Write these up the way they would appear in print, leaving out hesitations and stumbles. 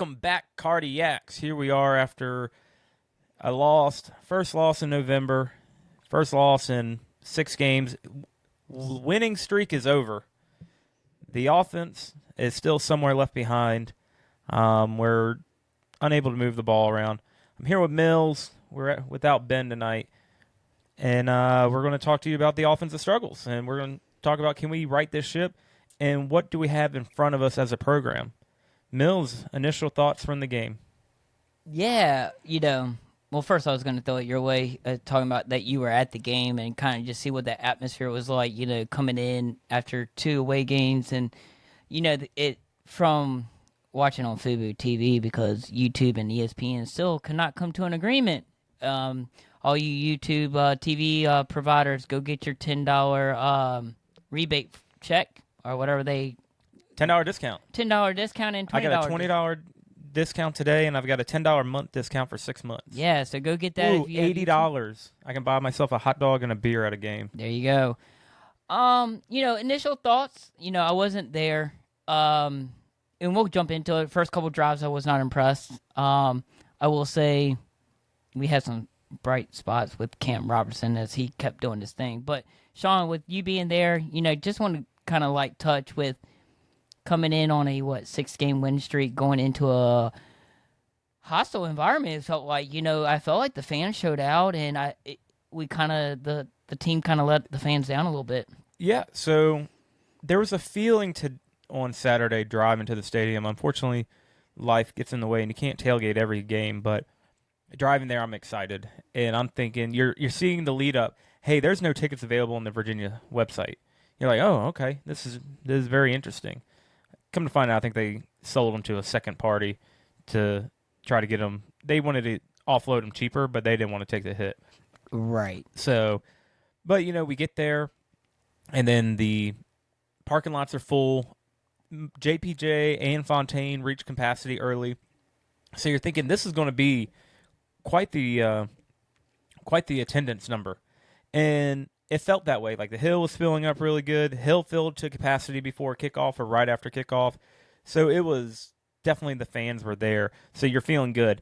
Welcome back, Cardiacs. Here we are after a first loss in November, first loss in 6 games. Winning streak is over. The offense is still somewhere left behind. We're unable to move the ball around. I'm here with Mills. We're without Ben tonight. And we're going to talk to you about the offensive struggles. And we're going to talk about, can we right this ship? And what do we have in front of us as a program? Mills, initial thoughts from the game. Yeah, well, first I was going to throw it your way, talking about that you were at the game and kind of just see what the atmosphere was like, coming in after 2 away games. And, it from watching on Fubo TV, because YouTube and ESPN still cannot come to an agreement. All you YouTube TV providers, go get your $10 rebate check or whatever they... $10 discount. $10 discount and $20. I got a $20 discount today, and I've got a $10 month discount for 6 months. Yeah, so go get that. Ooh, $80. I can buy myself a hot dog and a beer at a game. There you go. Initial thoughts. I wasn't there. And we'll jump into it. First couple drives, I was not impressed. I will say we had some bright spots with Cam Robertson as he kept doing his thing. But Sean, with you being there, just want to kind of like touch with coming in on a 6-game win streak, going into a hostile environment. It felt like, I felt like the fans showed out, and the team kind of let the fans down a little bit. Yeah, so there was a feeling on Saturday driving to the stadium. Unfortunately, life gets in the way, and you can't tailgate every game. But driving there, I'm excited, and I'm thinking you're seeing the lead up. Hey, there's no tickets available on the Virginia website. You're like, oh, okay, this is very interesting. Come to find out, I think they sold them to a second party to try to get them. They wanted to offload them cheaper, but they didn't want to take the hit. Right. So, but, we get there, and then the parking lots are full. JPJ and Fontaine reach capacity early. So you're thinking this is going to be quite the attendance number. And it felt that way. Like the Hill was filling up really good. Hill filled to capacity before kickoff or right after kickoff. So it was definitely the fans were there. So you're feeling good.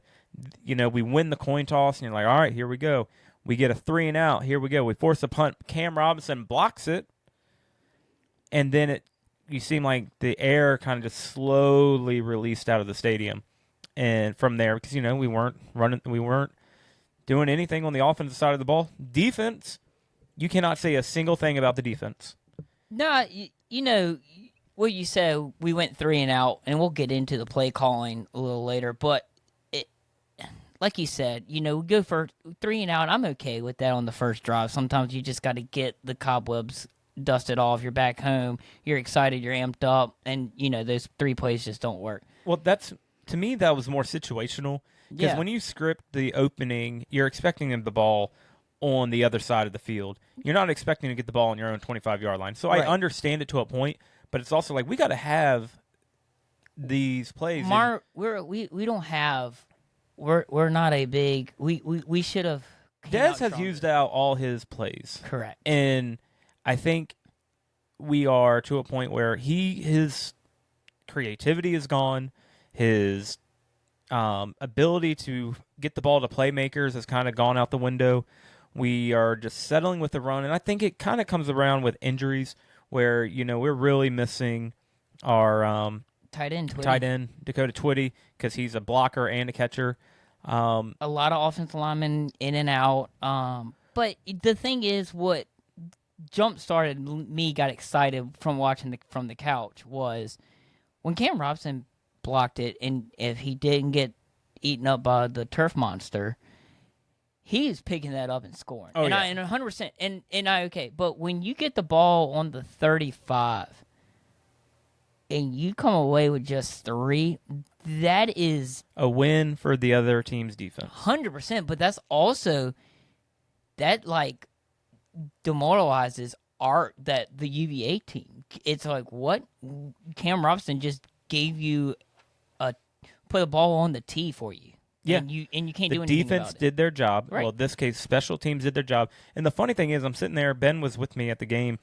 We win the coin toss, and you're like, all right, here we go. We get a 3-and-out. Here we go. We force a punt. Cam Robinson blocks it. And then you seem like the air kind of just slowly released out of the stadium. And from there, because, we weren't doing anything on the offensive side of the ball. Defense, you cannot say a single thing about the defense. No, what you said, we went 3-and-out, and we'll get into the play calling a little later. But like you said, we go for 3-and-out. I'm okay with that on the first drive. Sometimes you just got to get the cobwebs dusted off. You're back home. You're excited. You're amped up. And, those 3 plays just don't work. Well, to me, that was more situational. Because when you script the opening, you're expecting the ball on the other side of the field. You're not expecting to get the ball on your own 25-yard line. So right. I understand it to a point, but it's also like we got to have these plays. We don't have. We're not a big. We should have. Dez has used out all his plays. Correct. And I think we are to a point where his creativity is gone. His ability to get the ball to playmakers has kind of gone out the window. We are just settling with the run, and I think it kind of comes around with injuries where, we're really missing our tight end Dakota Twitty, because he's a blocker and a catcher. A lot of offensive linemen in and out. But the thing is, what jump-started me, got excited from watching from the couch, was when Cam Robinson blocked it, and if he didn't get eaten up by the turf monster, he's picking that up and scoring. Oh, and yeah. 100%. And I okay. But when you get the ball on the 35 and you come away with just 3, that is a win for the other team's defense. 100%. But that's also that demoralizes the UVA team. It's like, what? Cam Robinson just gave you put a ball on the tee for you. Yeah, and you can't do anything about it. The defense did their job. Right. Well, in this case, special teams did their job. And the funny thing is, I'm sitting there. Ben was with me at the game,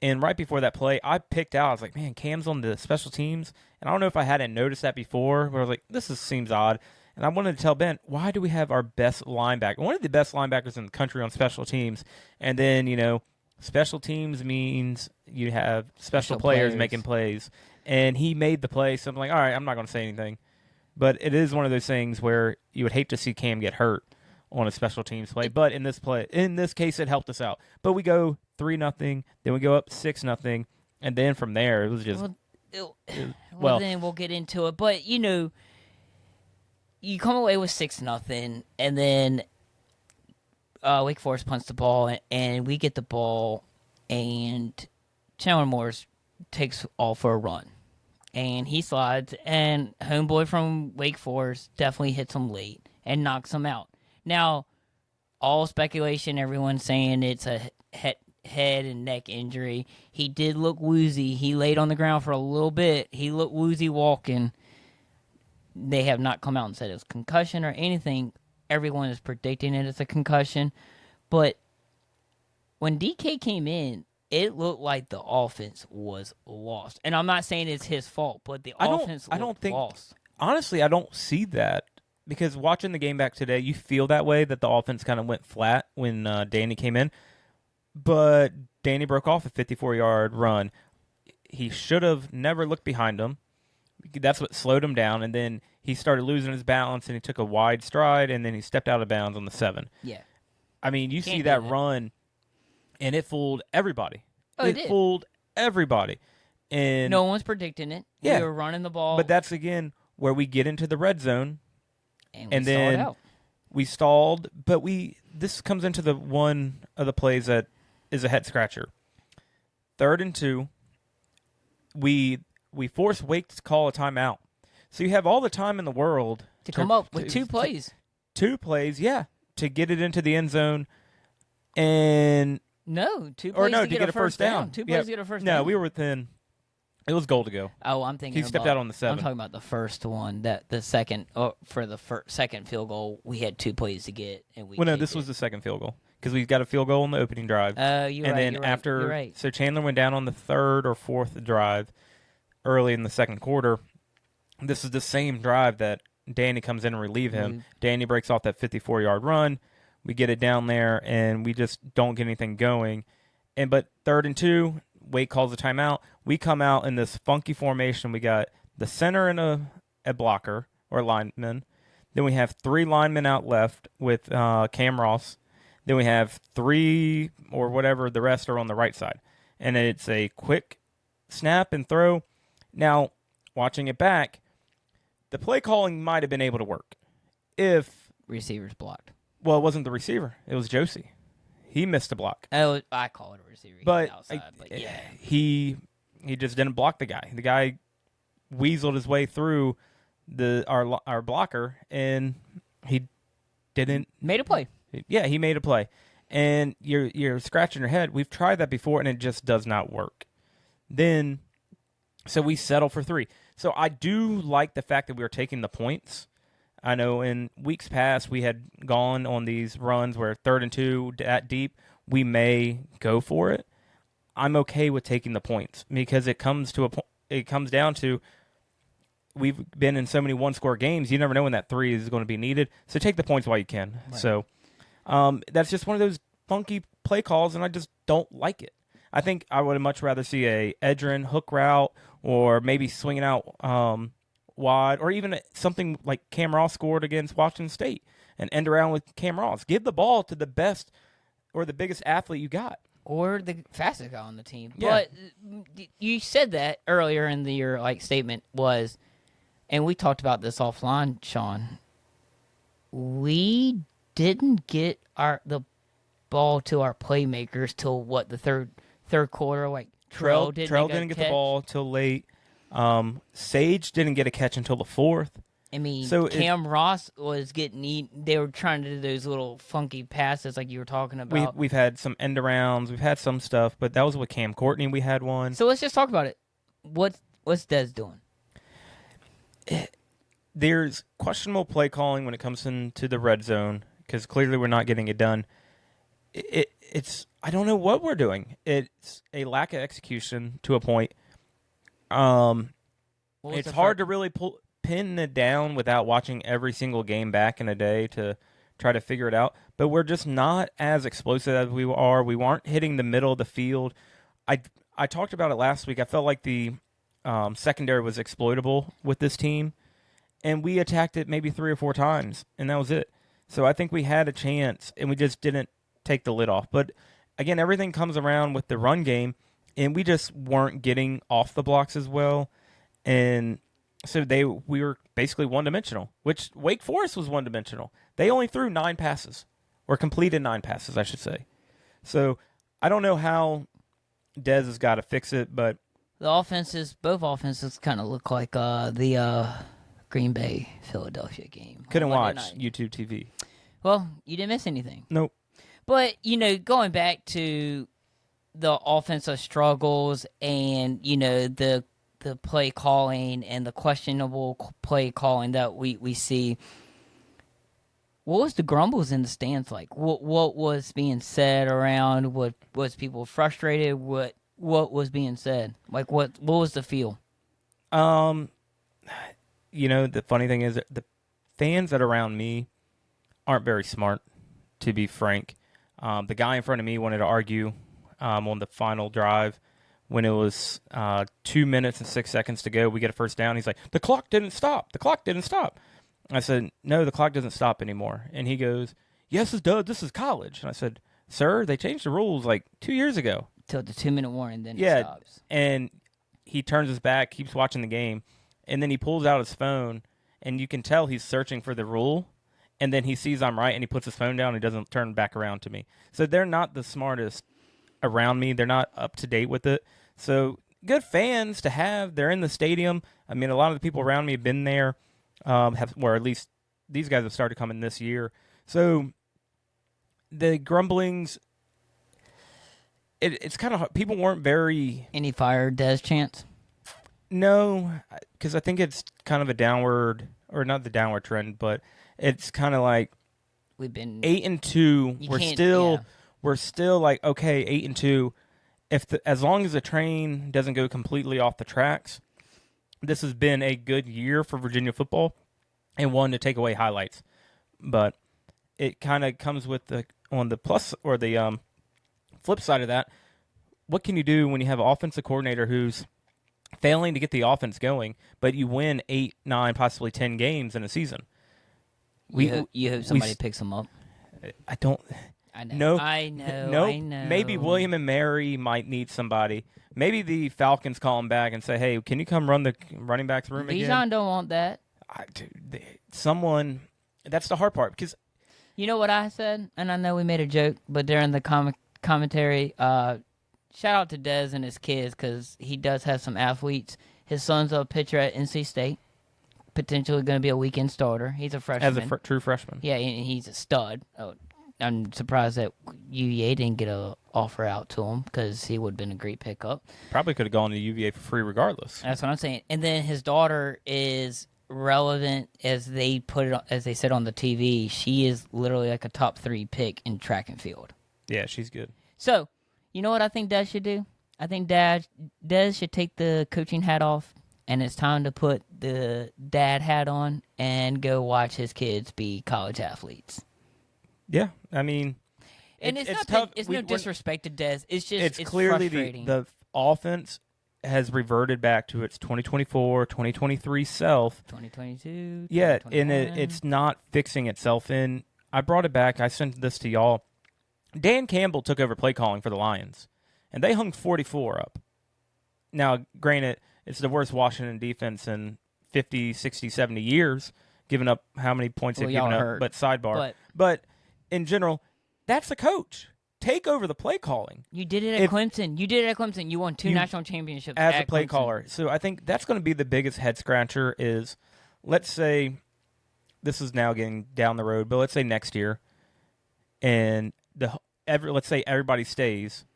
And right before that play, I picked out. I was like, "Man, Cam's on the special teams," and I don't know if I hadn't noticed that before, but I was like, seems odd." And I wanted to tell Ben, "Why do we have our best linebacker, one of the best linebackers in the country, on special teams?" And then special teams means you have special players making plays, and he made the play. So I'm like, "All right, I'm not going to say anything," but it is one of those things where you would hate to see Cam get hurt on a special teams play. But in this case, it helped us out. But we go 3-0, then we go up 6-0, and then from there it was just. Well, then we'll get into it. But you come away with 6-0, and then Wake Forest punts the ball, and we get the ball, and Chandler Morris takes off for a run, and he slides, and homeboy from Wake Forest definitely hits him late and knocks him out. Now, all speculation, everyone's saying it's a head and neck injury. He did look woozy. He laid on the ground for a little bit. He looked woozy walking. They have not come out and said it's concussion or anything. Everyone is predicting it as a concussion. But when DK came in, it looked like the offense was lost. And I'm not saying it's his fault, but the offense looked lost. Honestly, I don't see that. Because watching the game back today, you feel that way, that the offense kind of went flat when Danny came in. But Danny broke off a 54-yard run. He should have never looked behind him. That's what slowed him down. And then he started losing his balance, and he took a wide stride, and then he stepped out of bounds on the 7. Yeah. I mean, you see that run, and it fooled everybody. Oh, it did. Fooled everybody. And no one's predicting it. Yeah. We were running the ball. But that's, again, where we get into the red zone. And then out. We stalled, but this comes into the one of the plays that is a head scratcher. 3rd and 2, we force Wake to call a timeout. So you have all the time in the world to come up with 2 plays. 2 plays, yeah, to get it into the end zone, and 2 plays to get a first down. 2 plays to get a first down. No, we were within. It was goal to go. Oh, I'm thinking. He stepped out on the 7. I'm talking about the first one. That the second for the second field goal, we had 2 plays to get, and we. Well, no, this was the second field goal because we got a field goal on the opening drive. You're right. And then after, so Chandler went down on the 3rd or 4th drive, early in the second quarter. This is the same drive that Danny comes in and relieve him. Mm-hmm. Danny breaks off that 54-yard run. We get it down there, and we just don't get anything going. But 3rd and 2. Wake calls a timeout. We come out in this funky formation. We got the center and a blocker or lineman. Then we have 3 linemen out left with Cam Ross. Then we have 3 or whatever. The rest are on the right side. And it's a quick snap and throw. Now, watching it back, the play calling might have been able to work if receivers blocked. Well, it wasn't the receiver. It was Josie. He missed a block. Oh, I call it a receiver. But, outside, but yeah, he just didn't block the guy. The guy weaseled his way through our blocker, and he didn't made a play. Yeah, he made a play, and you're scratching your head. We've tried that before, and it just does not work. Then, so we settle for 3. So I do like the fact that we were taking the points. I know in weeks past we had gone on these runs where 3rd and 2 that deep, we may go for it. I'm okay with taking the points because it comes down to we've been in so many one-score games. You never know when that 3 is going to be needed. So take the points while you can. Right. So that's just one of those funky play calls, and I just don't like it. I think I would much rather see a Edgerrin hook route or maybe swinging out wide, or even something like Cam Ross scored against Washington State and end around with Cam Ross. Give the ball to the best or the biggest athlete you got. Or the fastest guy on the team. Yeah. But you said that earlier in your statement was, and we talked about this offline, Sean, we didn't get the ball to our playmakers till what, the third quarter? Like Trell didn't get the ball till late. Sage didn't get a catch until the 4th. I mean, so Cam Ross was getting they were trying to do those little funky passes like you were talking about. We've had some end arounds, we've had some stuff, but that was with Cam Courtney. We had one. So let's just talk about it. What's Dez doing? There's questionable play calling when it comes into the red zone because clearly we're not getting it done. It's I don't know what we're doing. It's a lack of execution to a point. Um, it's hard to really pin it down without watching every single game back in a day to try to figure it out. But we're just not as explosive as we are. We weren't hitting the middle of the field. I I talked about it last week. I felt like the secondary was exploitable with this team, and we attacked it maybe 3 or 4 times, and that was it. So I think we had a chance, and we just didn't take the lid off. But again, everything comes around with the run game, and we just weren't getting off the blocks as well, and so we were basically one dimensional. Which Wake Forest was one dimensional. They only threw 9 passes, or completed 9 passes, I should say. So I don't know how Dez has got to fix it, but both offenses kind of look like the Green Bay Philadelphia game. Couldn't watch YouTube TV. Well, you didn't miss anything. Nope. But, going back to the offensive struggles and, the play calling and the questionable play calling that we see, what was the grumbles in the stands like? What was being said around? What was people frustrated? What was being said? Like, what was the feel? The funny thing is that the fans that are around me aren't very smart, to be frank. The guy in front of me wanted to argue on the final drive when it was 2 minutes and 6 seconds to go. We get a first down. He's like, the clock didn't stop. The clock didn't stop. I said, no, the clock doesn't stop anymore. And he goes, yes, it does. This is college. And I said, sir, they changed the rules like 2 years ago. Till the 2-minute warning, then it stops. And he turns his back, keeps watching the game, and then he pulls out his phone, and you can tell he's searching for the rule, and then he sees I'm right, and he puts his phone down, and he doesn't turn back around to me. So they're not the smartest around me. They're not up to date with it. So good fans to have. They're in the stadium. I mean, a lot of the people around me have been there, or at least these guys have started coming this year. So the grumblings, it's kind of hard. People weren't very... Any fire Dez chance? No, because I think it's kind of a downward, or not the downward trend, but it's kind of like we've been 8-2. We're still like, okay, 8-2. As long as the train doesn't go completely off the tracks, this has been a good year for Virginia football, and one to take away highlights. But it kind of comes with on the plus or the flip side of that. What can you do when you have an offensive coordinator who's failing to get the offense going, but you win 8, 9, possibly 10 games in a season? You hope somebody picks them up. I don't. I know. I know. Maybe William and Mary might need somebody. Maybe the Falcons call him back and say, "Hey, can you come run the running backs room again?" Bijan don't want that. Someone. That's the hard part, because you know what I said, and I know we made a joke, but during the commentary, shout out to Dez and his kids, because he does have some athletes. His son's a pitcher at NC State, potentially going to be a weekend starter. He's a freshman. As a true freshman. Yeah, and he's a stud. Oh, I'm surprised that UVA didn't get an offer out to him, because he would have been a great pickup. Probably could have gone to UVA for free regardless. That's what I'm saying. And then his daughter is relevant, as they said on the TV. She is literally like a top 3 pick in track and field. Yeah, she's good. So, you know what I think Dez should do? I think Dez should take the coaching hat off, and it's time to put the dad hat on and go watch his kids be college athletes. Yeah, I mean, and it's tough. It's no disrespect to Dez. It's just it's clearly frustrating. the offense has reverted back to its 2024, 2023 self. 2022. Yeah, and it's not fixing itself. And I brought it back. I sent this to y'all. Dan Campbell took over play calling for the Lions, and they hung 44 up. Now, granted, it's the worst Washington defense in 50, 60, 70 years, giving up how many points they've given up. But sidebar. But in general, that's the coach. Take over the play calling. You did it at Clemson. You won 2 national championships as at a play Clemson. caller. So I think that's going to be the biggest head scratcher. Is, let's say, this is now getting down the road, but let's say next year, and let's say everybody stays,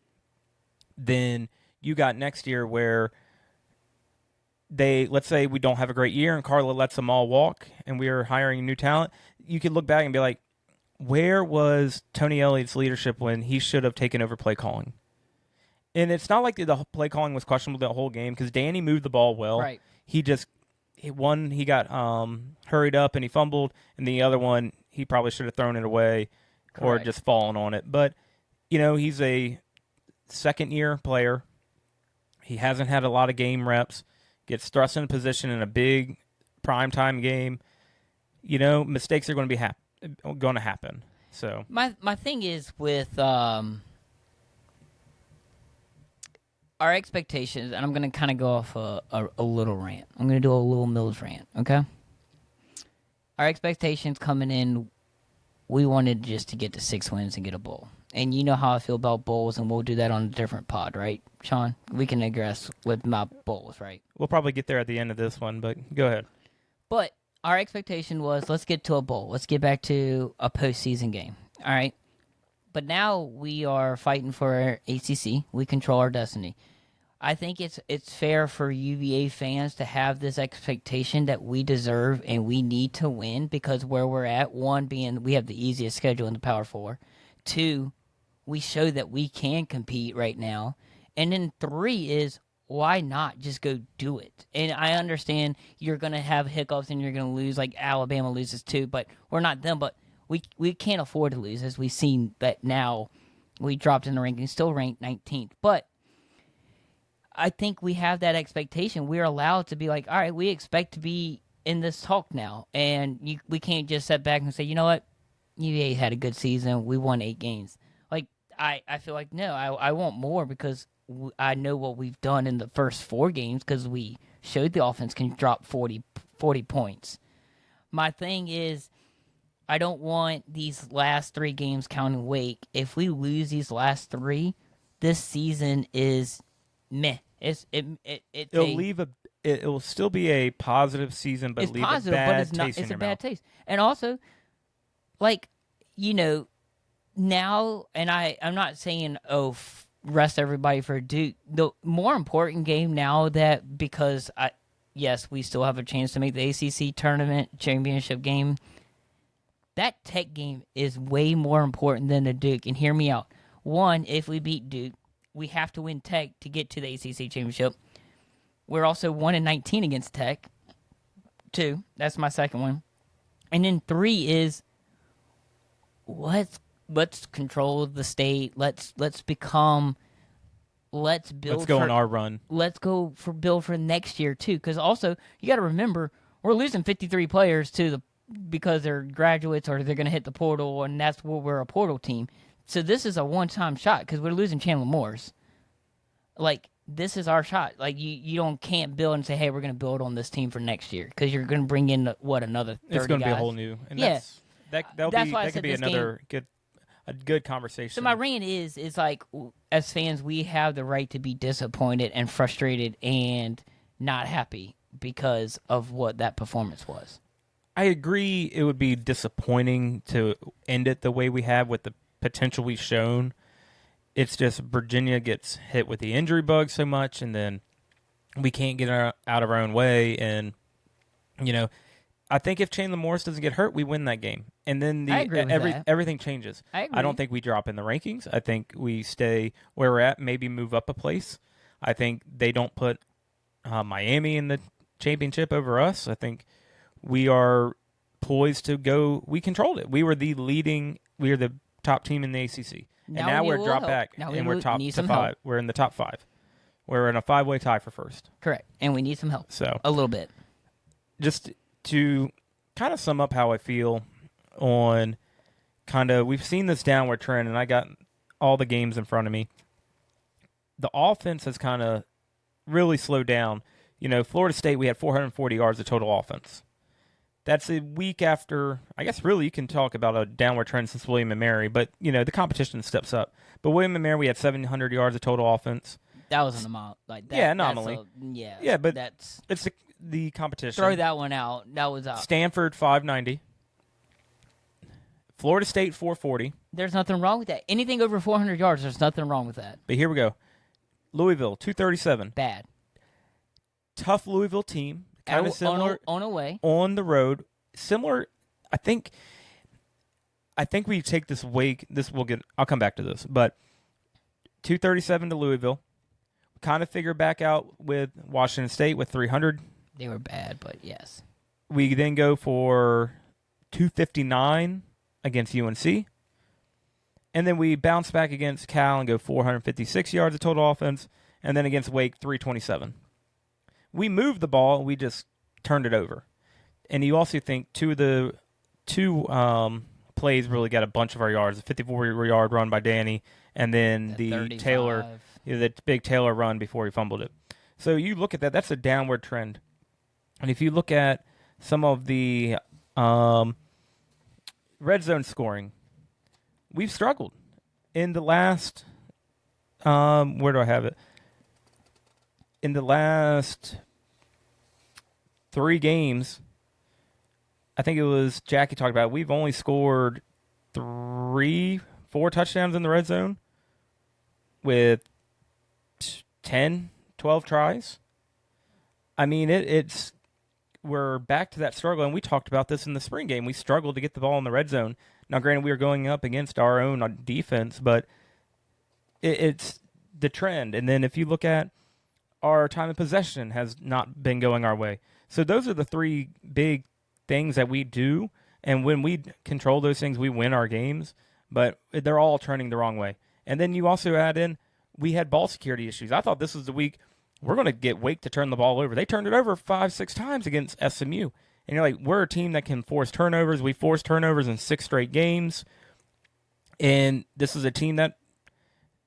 then you got next year where let's say we don't have a great year and Carla lets them all walk and we are hiring new talent. You could look back and be like, where was Tony Elliott's leadership when he should have taken over play calling? And it's not like the play calling was questionable the whole game because Danny moved the ball well. Right. He got hurried up and he fumbled, and the other one he probably should have thrown it away or Correct. just fallen on it. But he's a second-year player. He hasn't had a lot of game reps. Gets thrust in position in a big primetime game. Mistakes are going to be happen. So My thing is with our expectations, and I'm going to kind of go off a little rant. I'm going to do a little Mills rant, okay? Our expectations coming in, we wanted just to get to 6 wins and get a bowl. And you know how I feel about bowls, and we'll do that on a different pod, right, Sean? We can address with my bowls, right? we'll probably get there at the end of this one, but go ahead. But our expectation was, let's get to a bowl. Let's get back to a postseason game, all right? But now we are fighting for our ACC. We control our destiny. I think it's fair for UVA fans to have this expectation that we deserve and we need to win because where we're at, one being we have the easiest schedule in the Power Four. 2, we show that we can compete right now. And then 3 is why not just go do it? And I understand you're going to have hiccups and you're going to lose like Alabama loses too, but we're not them. But we can't afford to lose as we've seen that now we dropped in the rankings, still ranked 19th. But I think we have that expectation. We're allowed to be like, all right, we expect to be in this talk now. And we can't just sit back and say, you know what? UVA had a good season. We won 8 games. Like, I feel like, no, I want more because I know what we've done in the first 4 games because we showed the offense can drop 40 points. My thing is, I don't want these last 3 games counting Wake. If we lose these last 3, this season is meh. It will still be a positive season, but it's leave positive, a bad but it's not. taste in It's a your bad mouth. taste. And also, like, now, and I'm not saying rest everybody for Duke. The more important game now that because yes, we still have a chance to make the ACC tournament championship game. That Tech game is way more important than the Duke. And hear me out. 1, if we beat Duke, we have to win Tech to get to the ACC championship. We're also 1-19 against Tech. 2, that's my second one. And then 3 is let's control the state. Let's build. Let's go on our run. Let's go build for next year too. Because also you got to remember we're losing 53 players because they're graduates or they're going to hit the portal, and that's where we're a portal team. So this is a one-time shot because we're losing Chandler Morris. Like, this is our shot. Like, you can't build and say, hey, we're going to build on this team for next year because you're going to bring in, another 30 It's going to be a guys. whole new. And Yeah. that why I could said be this another good conversation. So my rant is like, as fans, we have the right to be disappointed and frustrated and not happy because of what that performance was. I agree it would be disappointing to end it the way we have with the potential we've shown. It's just Virginia gets hit with the injury bug so much, and then we can't get out of our own way. And, I think if Chandler Morris doesn't get hurt, we win that game. And then I agree with that. everything changes. I agree. I don't think we drop in the rankings. I think we stay where we're at, maybe move up a place. I think they don't put Miami in the championship over us. I think we are poised to go. We controlled it. We were the top team in the ACC. And now we're dropped back, and we're top to 5. Help. We're in the top 5. We're in a 5-way tie for first. Correct. And we need some help. So a little bit. Just to kind of sum up how I feel on we've seen this downward trend, and I got all the games in front of me. The offense has kind of really slowed down. Florida State, we had 440 yards of total offense. That's a week after, I guess really you can talk about a downward trend since William & Mary, but, the competition steps up. But William & Mary, we had 700 yards of total offense. That was an anomaly. Like that, yeah, anomaly. Yeah, but it's the competition. Throw that one out. That was out. Stanford, 590. Florida State, 440. There's nothing wrong with that. Anything over 400 yards, there's nothing wrong with that. But here we go. Louisville, 237. Bad. Tough Louisville team. Kind of similar. On a way. On the road. Similar, I think, I think we take this Wake. I'll come back to this, but 237 to Louisville. Kind of figure back out with Washington State with 300. They were bad, but yes. We then go for 259 against UNC. And then we bounce back against Cal and go 456 yards of total offense. And then against Wake, 327. We moved the ball. We just turned it over. And you also think two plays really got a bunch of our yards. A 54-yard run by Danny, and then the 35. Taylor, the big Taylor run before he fumbled it. So you look at that. That's a downward trend. And if you look at some of the red zone scoring, we've struggled in the last. Where do I have it? In the last 3 games, I think it was Jackie talked about it, we've only scored 4 touchdowns in the red zone with 10, 12 tries. I mean, we're back to that struggle, and we talked about this in the spring game. We struggled to get the ball in the red zone. Now, granted, we were going up against our own defense, but it's the trend. And then if you look at our time of possession has not been going our way. So those are the 3 big things that we do, and when we control those things, we win our games, but they're all turning the wrong way. And then you also add in, we had ball security issues. I thought this was the week we're going to get Wake to turn the ball over. They turned it over 5-6 times against SMU. And you're like, we're a team that can force turnovers. We forced turnovers in 6 straight games. And this is a team that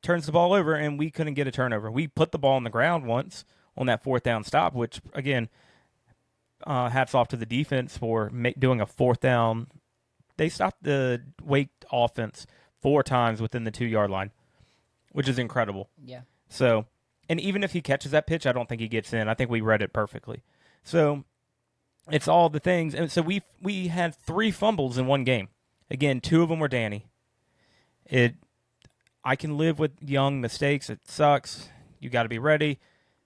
turns the ball over, and we couldn't get a turnover. We put the ball on the ground once on that 4th down stop, which, again, hats off to the defense for doing a 4th down. They stopped the Wake offense 4 times within the 2-yard line, which is incredible. Yeah. So, and even if he catches that pitch, I don't think he gets in. I think we read it perfectly. So, it's all the things. And so we had 3 fumbles in one game. Again, 2 of them were Danny. I can live with young mistakes. It sucks. You got to be ready.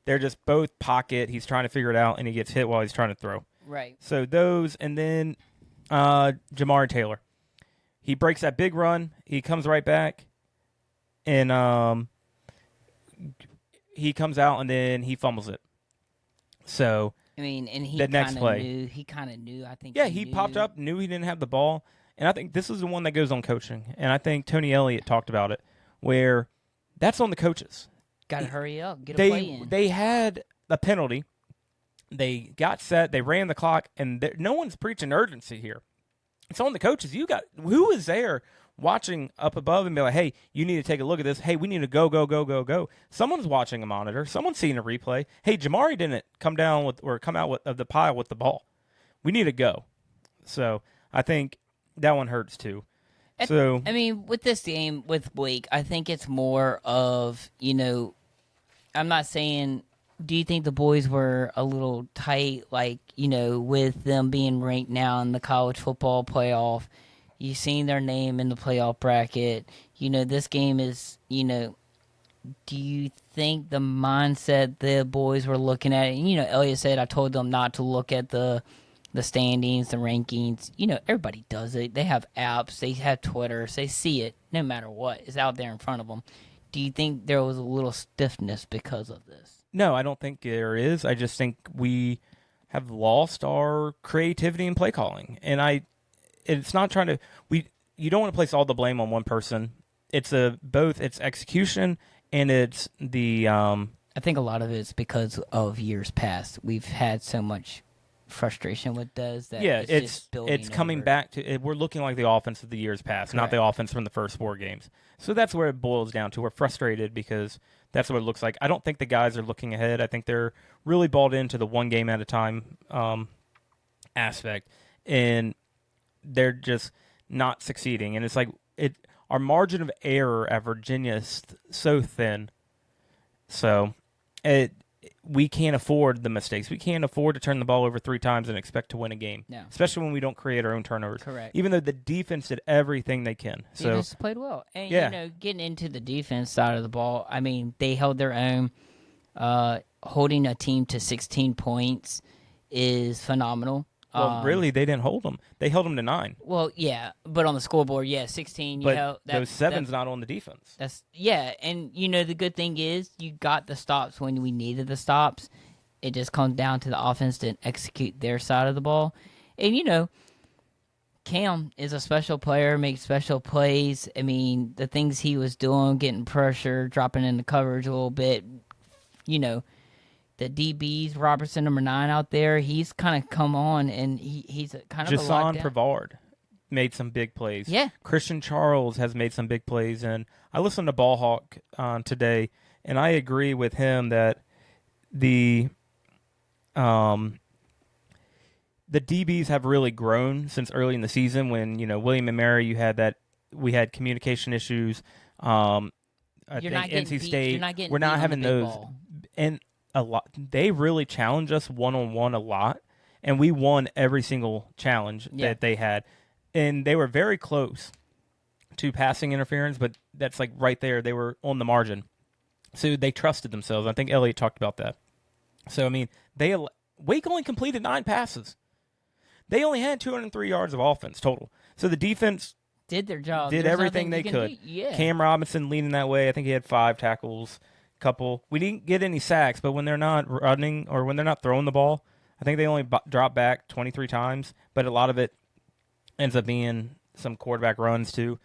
They're just both pocket. He's trying to figure it out, and he gets hit while he's trying to throw. Right. So those, and then Jamari Taylor. He breaks that big run. He comes right back, and he comes out, and then he fumbles it. So I mean, and he the next play, knew. He kind of knew. I think. Yeah, he popped up, knew he didn't have the ball, and I think this is the one that goes on coaching. And I think Tony Elliott talked about it, where that's on the coaches. Got to hurry up, get a play in. They had a penalty. They got set. They ran the clock, and no one's preaching urgency here. It's on the coaches. Who is there watching up above and be like, hey, you need to take a look at this. Hey, we need to go, go, go, go, go. Someone's watching a monitor. Someone's seeing a replay. Hey, Jamari didn't come out of the pile with the ball. We need to go. So I think that one hurts too. So I mean, with this game with Wake, I think it's more of, I'm not saying. Do you think the boys were a little tight, with them being ranked now in the college football playoff? You've seen their name in the playoff bracket. This game is, do you think the mindset the boys were looking at? And, Elliot said, I told them not to look at the standings, the rankings. Everybody does it. They have apps. They have Twitter. So they see it no matter what. It's out there in front of them. Do you think there was a little stiffness because of this? No, I don't think there is. I just think we have lost our creativity in play calling. And it's not trying to you don't want to place all the blame on one person. It's both it's execution and it's the I think a lot of it's because of years past. We've had so much frustration with Des that it's coming back to it. We're looking like the offense of the years past, not the offense from the first 4 games. So that's where it boils down to. We're frustrated because that's what it looks like. I don't think the guys are looking ahead. I think they're really balled into the one game at a time aspect, and they're just not succeeding. And it's like our margin of error at Virginia is so thin. So we can't afford the mistakes. We can't afford to turn the ball over 3 times and expect to win a game. No. Especially when we don't create our own turnovers. Correct. Even though the defense did everything they can. Defense played well. And, getting into the defense side of the ball, I mean, they held their own. Holding a team to 16 points is phenomenal. Well, really, they didn't hold them. They held them to 9. Well, yeah, but on the scoreboard, yeah, 16. But those 7's not on the defense. That's and the good thing is you got the stops when we needed the stops. It just comes down to the offense to execute their side of the ball, and Cam is a special player, makes special plays. I mean, the things he was doing, getting pressure, dropping in the coverage a little bit, the DBs, Robertson, number 9 out there, he's kind of come on, and he's kind of Jason Prevard made some big plays. Yeah. Christian Charles has made some big plays, and I listened to Ballhawk today, and I agree with him that the DBs have really grown since early in the season when, William and Mary, we had communication issues. I think NC State, we're not having those. Ball. And they really challenged us one-on-one a lot, and we won every single challenge that they had. And they were very close to passing interference, but that's like right there. They were on the margin. So they trusted themselves. I think Elliott talked about that. So, I mean, Wake only completed 9 passes. They only had 203 yards of offense total. So the defense did their job. Did everything they could. Yeah. Cam Robinson leading that way. I think he had 5 tackles, couple. We didn't get any sacks, but when they're not running or when they're not throwing the ball, I think they only drop back 23 times, but a lot of it ends up being some quarterback runs too.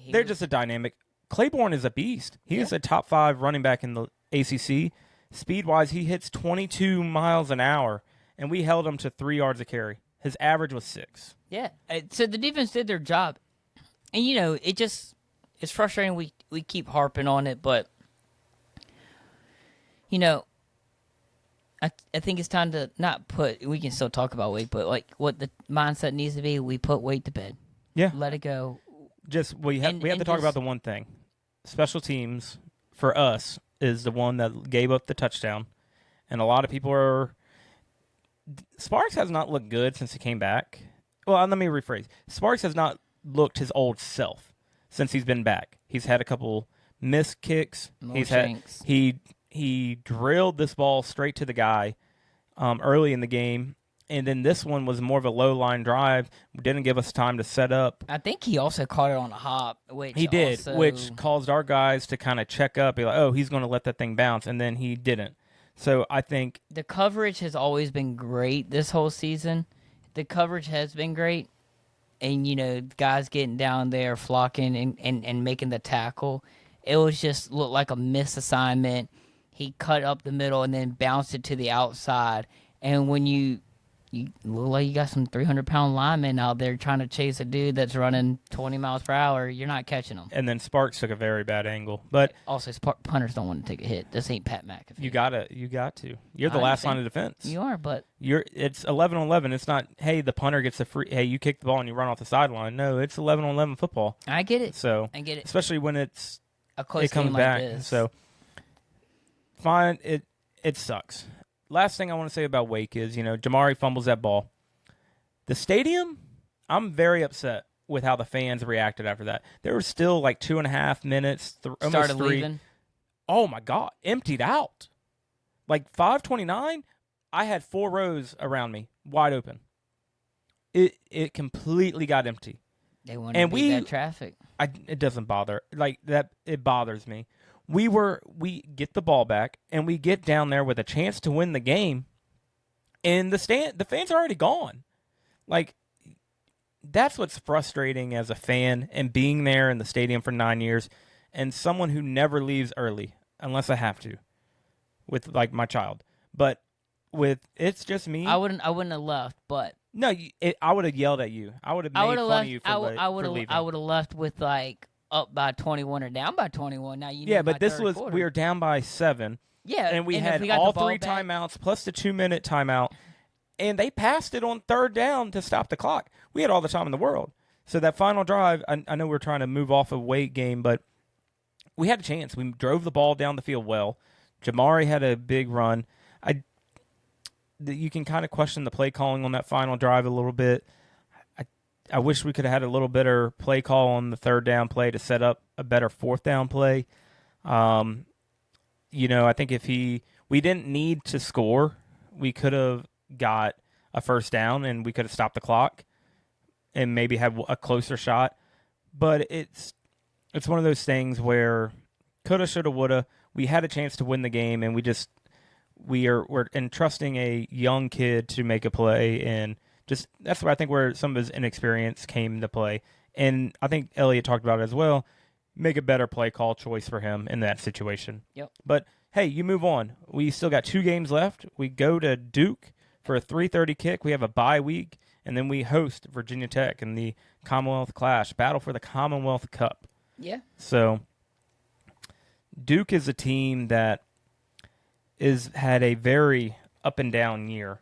They're just a dynamic. Claiborne is a beast. He is a top 5 running back in the ACC. Speed-wise, he hits 22 miles an hour, and we held him to 3 yards a carry. His average was 6. Yeah. So the defense did their job. And, it's frustrating we keep harping on it, but, I think it's time to not put – we can still talk about weight, but, what the mindset needs to be, we put weight to bed. Yeah. Let it go. We have to talk about the one thing. Special teams, for us, is the one that gave up the touchdown. And a lot of people are – Sparks has not looked good since he came back. Well, let me rephrase. Sparks has not looked his old self since he's been back. He's had a couple missed kicks. He drilled this ball straight to the guy early in the game, and then this one was more of a low line drive. Didn't give us time to set up. I think he also caught it on a hop, which caused our guys to kind of check up, be like, "Oh, he's going to let that thing bounce," and then he didn't. So I think the coverage has always been great this whole season. The coverage has been great. And, guys getting down there, flocking and making the tackle. It was just looked like a misassignment. He cut up the middle and then bounced it to the outside. And when you look like you got some 300-pound linemen out there trying to chase a dude that's running 20 miles per hour, you're not catching them. And then Sparks took a very bad angle. But also, punters don't want to take a hit. This ain't Pat McAfee. You got to. You're the last line of defense. You are, but it's 11-on-11. It's not, hey, the punter gets a free. Hey, you kick the ball and you run off the sideline. No, it's 11-on-11 football. I get it. So I get it, especially when it's a close it comes game back. Like this. So fine, it sucks. Last thing I want to say about Wake is, Jamari fumbles that ball. The stadium, I'm very upset with how the fans reacted after that. There was still like 2.5 minutes, almost 3. Leaving. Oh my God, emptied out. Like 5:29, I had 4 rows around me, wide open. It completely got empty. They wanted to beat that traffic. It doesn't bother like that. It bothers me. We get the ball back and we get down there with a chance to win the game, and the fans are already gone. Like, that's what's frustrating as a fan and being there in the stadium for 9 years and someone who never leaves early unless I have to with, like, my child. But with it's just me. I wouldn't have left, but. No, I would have yelled at you. I would have made fun of you for leaving. I would have left with, like, up by 21 or down by 21. Now but this was quarter. We were down by 7. Yeah, and we had all 3 timeouts plus the 2-minute timeout. And they passed it on 3rd down to stop the clock. We had all the time in the world. So that final drive, I know we're trying to move off a Wake game, but we had a chance. We drove the ball down the field well. Jamari had a big run. You can kind of question the play calling on that final drive a little bit. I wish we could have had a little better play call on the 3rd down play to set up a better 4th down play. I think we didn't need to score. We could have got a first down, and we could have stopped the clock and maybe had a closer shot. But it's one of those things where coulda, shoulda, woulda. We had a chance to win the game, and we're entrusting a young kid to make a play, and just that's where I think where some of his inexperience came into play. And I think Elliott talked about it as well. Make a better play call choice for him in that situation. Yep. But hey, you move on. We still got 2 games left. We go to Duke for a 3:30 kick. We have a bye week, and then we host Virginia Tech in the Commonwealth Clash, battle for the Commonwealth Cup. Yeah. So Duke is a team that is had a very up and down year.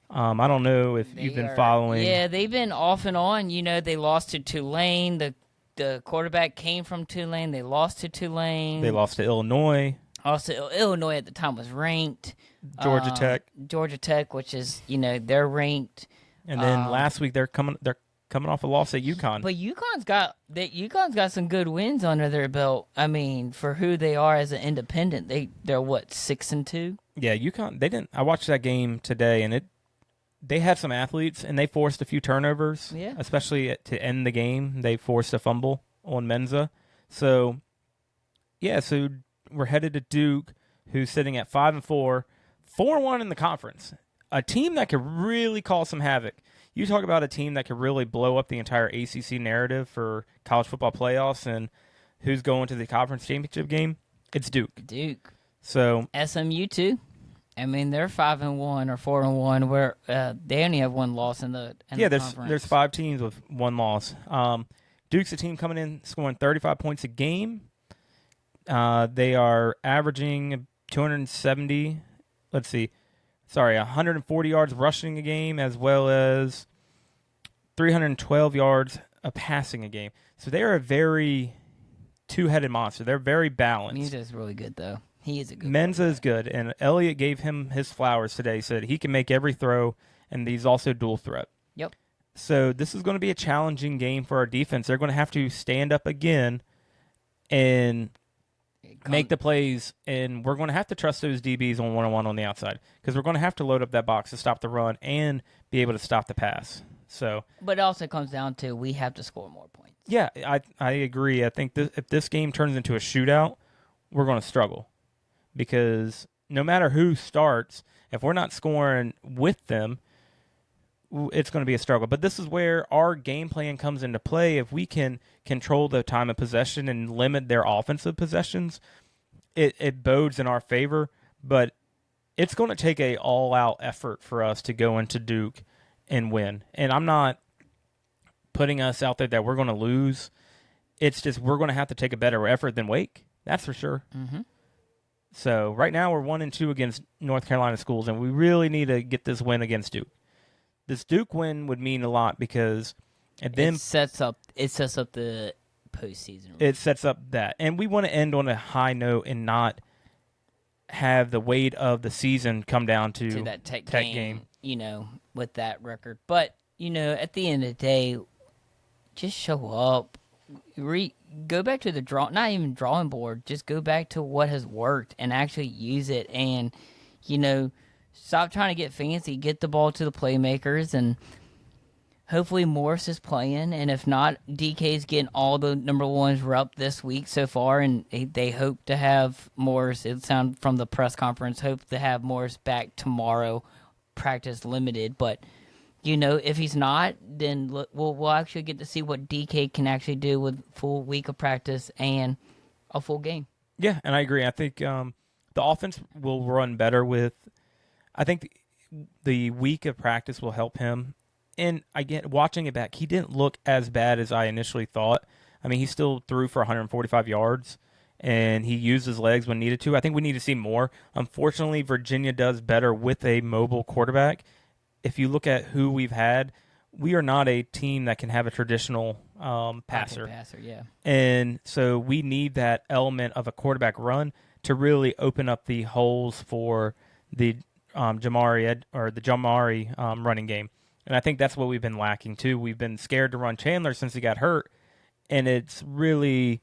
I don't know if you've been following. Yeah, they've been off and on. You know, they lost to Tulane. The quarterback came from Tulane. They lost to Tulane. They lost to Illinois. Also, Illinois at the time was ranked. Georgia Tech, which is, they're ranked. And then last week they're coming off a loss at UConn. But UConn's got some good wins under their belt. I mean, for who they are as an independent, they're what, 6-2? Yeah, UConn. I watched that game today, and they had some athletes, and they forced a few turnovers. Yeah. Especially to end the game, they forced a fumble on Menza. So, yeah. So we're headed to Duke, who's sitting at 5-4, 4-1 in the conference. A team that could really cause some havoc. You talk about a team that could really blow up the entire ACC narrative for college football playoffs and who's going to the conference championship game. It's Duke. So SMU too. I mean, they're 5-1 or 4-1. Where they only have one loss in the conference. There's 5 teams with one loss. Duke's a team coming in scoring 35 points a game. They are averaging 270. 140 yards rushing a game, as well as 312 yards of passing a game. So they are a very two-headed monster. They're very balanced. Menza's really good, though. He is a good Menza is good, and Elliott gave him his flowers today. Said he can make every throw, and he's also dual threat. Yep. So this is going to be a challenging game for our defense. They're going to have to stand up again and make the plays, and we're going to have to trust those DBs on one-on-one on the outside because we're going to have to load up that box to stop the run and be able to stop the pass. So, but it also comes down to we have to score more points. Yeah, I agree. I think if this game turns into a shootout, we're going to struggle because no matter who starts, if we're not scoring with them, it's going to be a struggle. But this is where our game plan comes into play. If we can control the time of possession and limit their offensive possessions, it bodes in our favor. But it's going to take a all-out effort for us to go into Duke and win. And I'm not putting us out there that we're going to lose. It's just we're going to have to take a better effort than Wake. That's for sure. Mm-hmm. So right now we're 1-2 against North Carolina schools, and we really need to get this win against Duke. This Duke win would mean a lot because it sets up the postseason. It sets up that. And we want to end on a high note and not have the weight of the season come down to that tech game, with that record. But, at the end of the day, just show up. Go back to the not even drawing board. Just go back to what has worked and actually use it. And, stop trying to get fancy. Get the ball to the playmakers, and hopefully Morris is playing. And if not, DK's getting all the number ones rep this week so far, and they hope to have Morris. It sounded from the press conference, hope to have Morris back tomorrow, practice limited. But if he's not, then we'll actually get to see what DK can actually do with full week of practice and a full game. Yeah, and I agree. I think the offense will run better with. I think the week of practice will help him. And again, watching it back, he didn't look as bad as I initially thought. I mean, he still threw for 145 yards, and he used his legs when needed to. I think we need to see more. Unfortunately, Virginia does better with a mobile quarterback. If you look at who we've had, we are not a team that can have a traditional passer. Yeah. And so we need that element of a quarterback run to really open up the holes for the Jamari running game. And I think that's what we've been lacking too. We've been scared to run Chandler since he got hurt, and it's really,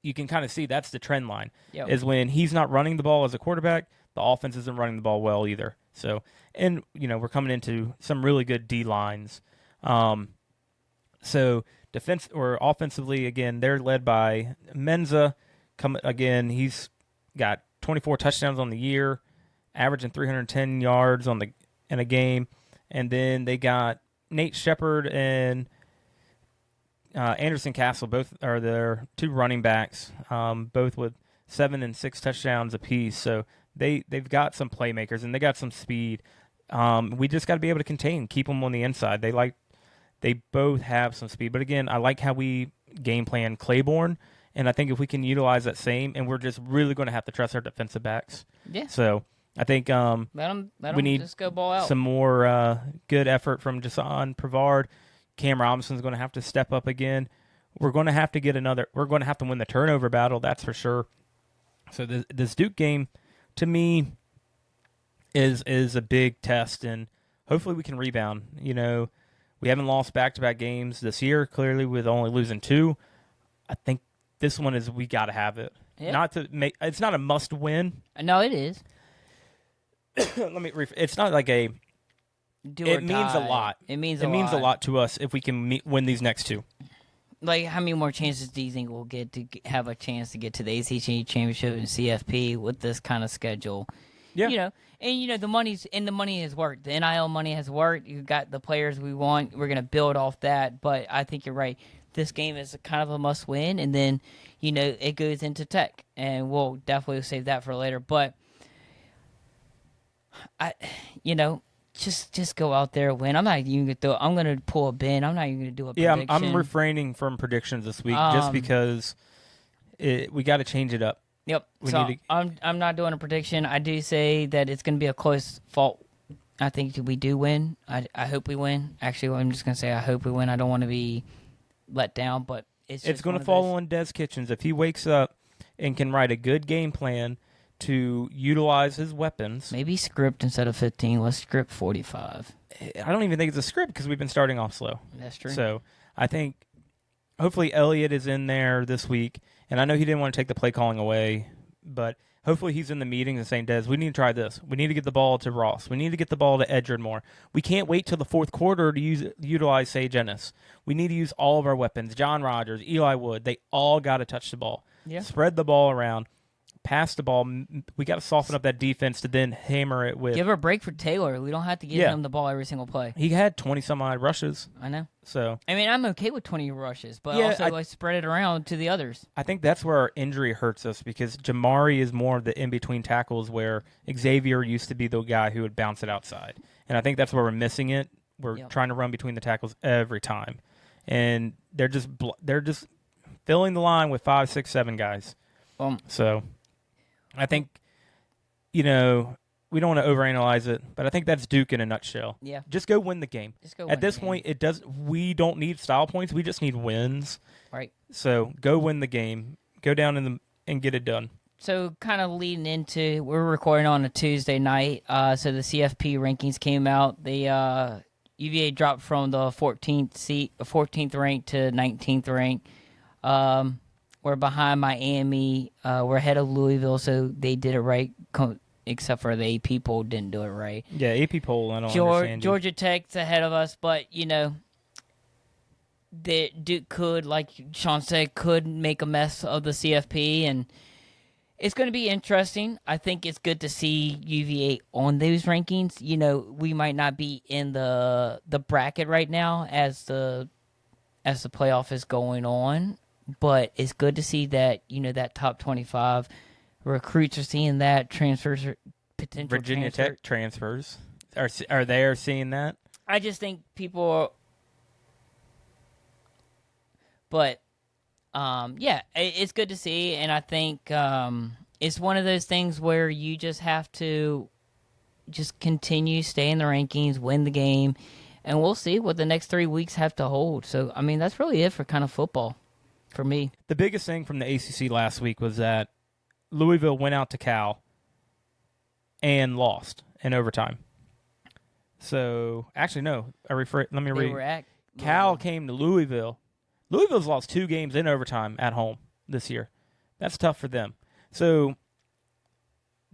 you can kind of see that's the trend line. Yep. Is when he's not running the ball as a quarterback, The offense isn't running the ball well either. So, and we're coming into some really good D lines. So defense or offensively, again, they're led by Menza. He's got 24 touchdowns on the year, averaging 310 yards in a game, and then they got Nate Shepard and Anderson Castle. Both are their two running backs, both with 7 and 6 touchdowns apiece. So they've got some playmakers and they got some speed. We just got to be able to keep them on the inside. They both have some speed, but again, I like how we game plan Claiborne, and I think if we can utilize that same, and we're just really going to have to trust our defensive backs. Yeah. So I think let them we need just go ball out. some more good effort from Jason Pavard. Cam Robinson's going to have to step up again. We're going to have to We're going to have to win the turnover battle. That's for sure. So this Duke game, to me, is a big test, and hopefully we can rebound. We haven't lost back-to-back games this year, clearly, with only losing 2. I think this one we got to have it. Yeah. It's not a must-win. No, it is. It's not like a. It means a lot. It means a lot to us if we can win these next 2. Like, how many more chances do you think we'll get to have a chance to get to the ACC championship and CFP with this kind of schedule? Yeah. And the money has worked. The NIL money has worked. You got the players we want. We're gonna build off that. But I think you're right. This game is kind of a must win, and then it goes into Tech, and we'll definitely save that for later. But just go out there and win. I'm not even gonna I'm gonna pull a bin. I'm not even gonna do a prediction. Yeah, I'm refraining from predictions this week just because we got to change it up. Yep. I'm not doing a prediction. I do say that it's going to be a close fault. I think we do win. I hope we win. Actually, I'm just going to say I hope we win. I don't want to be let down, but it's going to fall on Des Kitchens. If he wakes up and can write a good game plan to utilize his weapons. Maybe script instead of 15. Let's script 45. I don't even think it's a script because we've been starting off slow. That's true. So I think hopefully Elliott is in there this week. And I know he didn't want to take the play calling away, but hopefully he's in the meetings and saying, Des, we need to try this. We need to get the ball to Ross. We need to get the ball to Edgerton more. We can't wait till the fourth quarter to utilize Sage Ennis. We need to use all of our weapons. John Rogers, Eli Wood, they all got to touch the ball. Yeah. Spread the ball around. Pass the ball. We got to soften up that defense to then hammer it with. Give a break for Taylor. We don't have to give him the ball every single play. He had 20-some-odd rushes. I know. So I mean, I'm okay with 20 rushes, but also spread it around to the others. I think that's where our injury hurts us because Jamari is more of the in-between tackles where Xavier used to be the guy who would bounce it outside. And I think that's where we're missing it. We're trying to run between the tackles every time. And they're just filling the line with 5, 6, 7 guys. So I think, we don't want to overanalyze it, but I think that's Duke in a nutshell. Yeah. Just go win the game. At this point, we don't need style points. We just need wins. Right. So go win the game. Go down and get it done. So kind of leading into, we're recording on a Tuesday night. So the CFP rankings came out. The UVA dropped from the 14th rank to 19th rank. We're behind Miami. We're ahead of Louisville, so they did it right, except for the AP poll didn't do it right. Yeah, AP poll, I don't understand. Georgia Tech's ahead of us, but, Duke could, like Sean said, could make a mess of the CFP, and it's going to be interesting. I think it's good to see UVA on those rankings. We might not be in the bracket right now as the playoff is going on. But it's good to see that, that top 25 recruits are seeing that, transfers are potential. Virginia Tech transfers. Are they seeing that? I just think people are. But, it's good to see. And I think it's one of those things where you just have to just continue, stay in the rankings, win the game. And we'll see what the next 3 weeks have to hold. So, I mean, that's really it for kind of football. For me, the biggest thing from the ACC last week was that Louisville went out to Cal and lost in overtime. So, actually, no. Let me read. Cal came to Louisville. Louisville's lost 2 games in overtime at home this year. That's tough for them. So,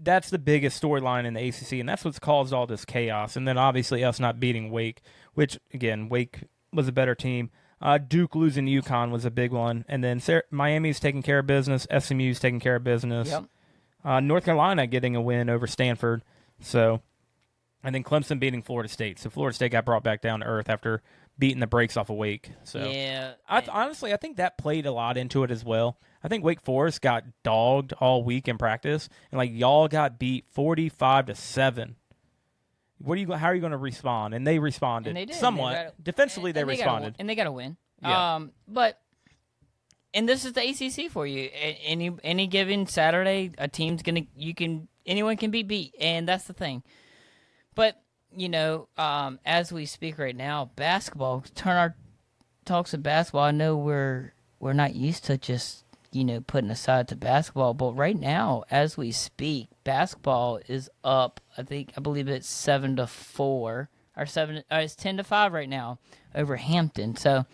that's the biggest storyline in the ACC, and that's what's caused all this chaos. And then obviously us not beating Wake, which again, Wake was a better team. Duke losing UConn was a big one, and then Miami's taking care of business. SMU's taking care of business. Yep. North Carolina getting a win over Stanford. So, and then Clemson beating Florida State. So Florida State got brought back down to earth after beating the brakes off of Wake. So Yeah. Honestly, I think that played a lot into it as well. I think Wake Forest got dogged all week in practice, and like y'all got beat 45-7. How are you going to respond? And they responded And they did. somewhat. Defensively, they responded. And they got to win. Yeah. And this is the ACC for you. Any given Saturday, a team's anyone can be beat, and that's the thing. But as we speak right now, basketball. Turn our talks of basketball. I know we're not used to just putting aside to basketball, but right now, as we speak, basketball is up. I believe it's 7-4 or 7. It's 10-5 right now over Hampton. So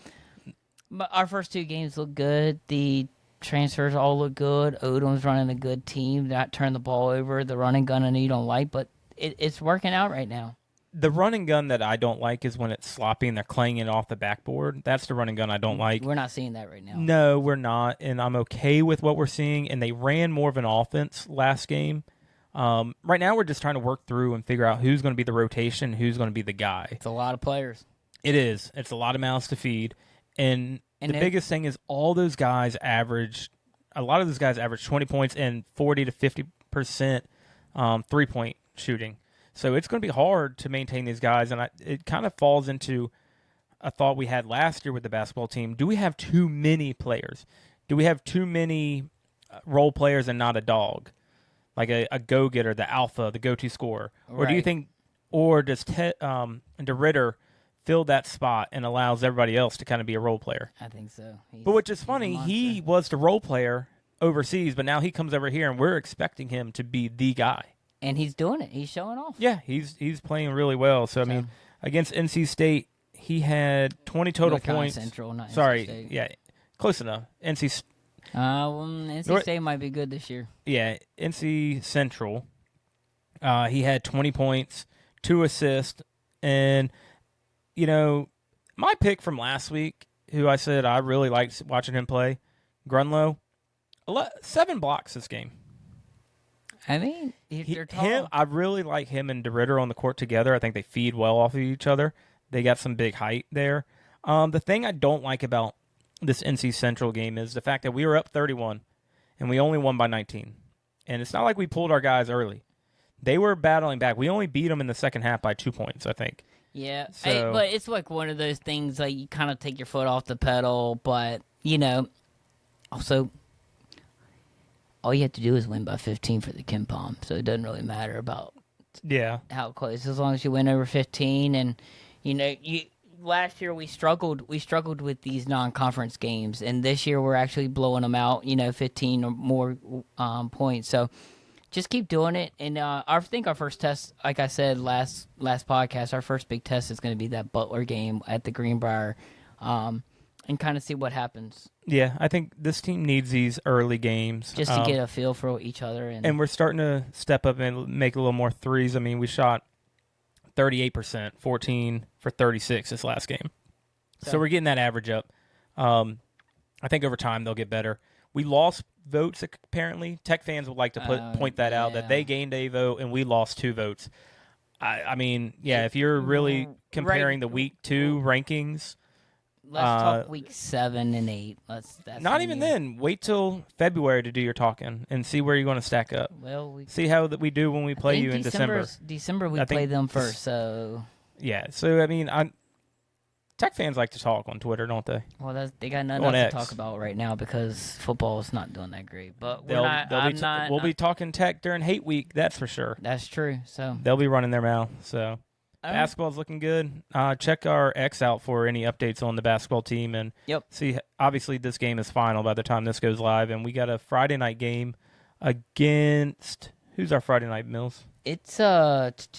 our first two games look good. The transfers all look good. Odom's running a good team, not turning the ball over. The running gun I know you don't like, but it's working out right now. The running gun that I don't like is when it's sloppy and they're clanging it off the backboard. That's the running gun I don't like. We're not seeing that right now. No, we're not, and I'm okay with what we're seeing. And they ran more of an offense last game. Right now, we're just trying to work through and figure out who's going to be the rotation, who's going to be the guy. It's a lot of players. It is. It's a lot of mouths to feed. And the biggest thing is a lot of those guys average 20 points and 40 to 50% three-point shooting. So it's going to be hard to maintain these guys, and it kind of falls into a thought we had last year with the basketball team. Do we have too many players? Do we have too many role players and not a dog? Like a go-getter, the alpha, the go-to scorer? Or do you think, or does DeRitter fill that spot and allows everybody else to kind of be a role player? I think so. But which is funny, he was the role player overseas, but now he comes over here, and we're expecting him to be the guy. And he's doing it. He's showing off. Yeah, he's playing really well. So, I mean, against NC State, he had 20 total points. Central, not Sorry, NC State. yeah, close enough. NC State might be good this year. Yeah, NC Central. He had 20 points, 2 assists, and my pick from last week, who I said I really liked watching him play, Grunlow, 7 blocks this game. I mean, they're tall. I really like him and DeRitter on the court together. I think they feed well off of each other. They got some big height there. The thing I don't like about this NC Central game is the fact that we were up 31, and we only won by 19. And it's not like we pulled our guys early. They were battling back. We only beat them in the second half by 2 points, I think. Yeah, but it's like one of those things like you kind of take your foot off the pedal, but, also all you have to do is win by 15 for the KenPom, so it doesn't really matter about how close, as long as you win over 15. And last year we struggled with these non-conference games, and this year we're actually blowing them out 15 or more points. So just keep doing it. And I think our first test, like I said last podcast, our first big test is going to be that Butler game at the Greenbrier, and kind of see what happens. Yeah, I think this team needs these early games. Just to get a feel for each other. And we're starting to step up and make a little more threes. I mean, we shot 38%, 14 for 36 this last game. So we're getting that average up. I think over time they'll get better. We lost votes, apparently. Tech fans would like to point that out, that they gained a vote and we lost 2 votes. I mean, if you're really comparing the week 2 rankings... Let's talk week 7 and 8. Not even then. Wait till February to do your talking and see where you're going to stack up. Well, see how that we do when we play you in December. December we play them first, so... Yeah, so, I mean, Tech fans like to talk on Twitter, don't they? Well, they got nothing else to talk about right now because football is not doing that great. But we'll be talking Tech during Hate Week, that's for sure. That's true, so... They'll be running their mouth, so... Basketball's looking good. Check our X out for any updates on the basketball team. And see, obviously this game is final by the time this goes live. And we got a Friday night game against... Who's our Friday night, Mills? It's Marshall.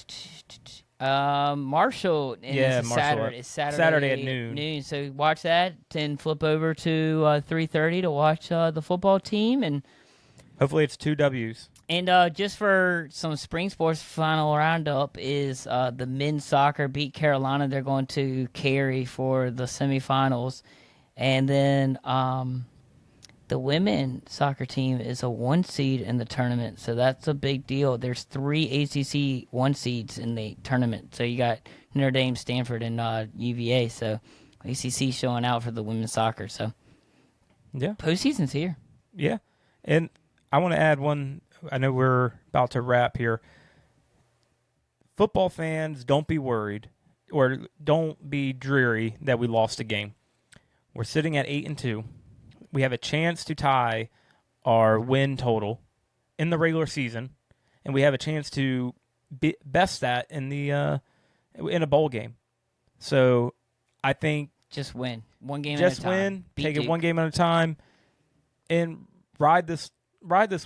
And Marshall. It's Saturday at noon. So watch that and flip over to 3:30 to watch the football team. And hopefully it's 2 W's. And just for some spring sports final roundup is the men's soccer beat Carolina. They're going to carry for the semifinals. And then the women's soccer team is a 1 seed in the tournament. So that's a big deal. There's 3 ACC 1 seeds in the tournament. So you got Notre Dame, Stanford, and UVA. So ACC showing out for the women's soccer. So Yeah. postseason's here. Yeah. And I want to add one. I know we're about to wrap here. Football fans, don't be worried or don't be dreary that we lost a game. We're sitting at 8-2. We have a chance to tie our win total in the regular season, and we have a chance to best that in a bowl game. So I think Just win. One game just at a time. win, Beat take Duke. it one game at a time, and ride this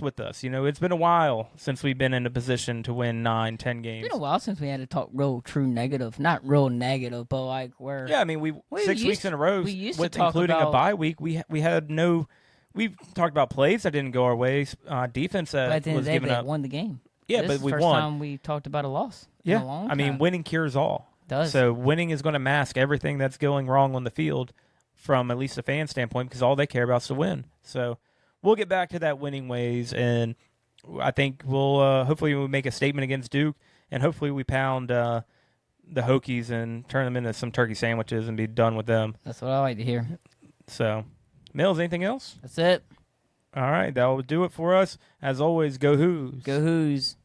with us. It's been a while since we've been in a position to win 9-10 games. It's been a while since we had to talk real true negative. Not real negative, but like where. Yeah, I mean, we 6 weeks in a row, we used to with talk including about, a bye week. We had no. We've talked about plays that didn't go our way, defense but that at the end was of the day, giving they up. won the game. Yeah, This but is the we first won. time we talked about a loss. Yeah, in a long I mean, time. winning cures all. Does. So winning is going to mask everything that's going wrong on the field, from at least a fan standpoint, because all they care about is to win. So we'll get back to that winning ways, and I think we'll hopefully we'll make a statement against Duke, and hopefully we pound the Hokies and turn them into some turkey sandwiches and be done with them. That's what I like to hear. So, Mills, anything else? That's it. All right, that will do it for us. As always, go Hoos. Go Hoos.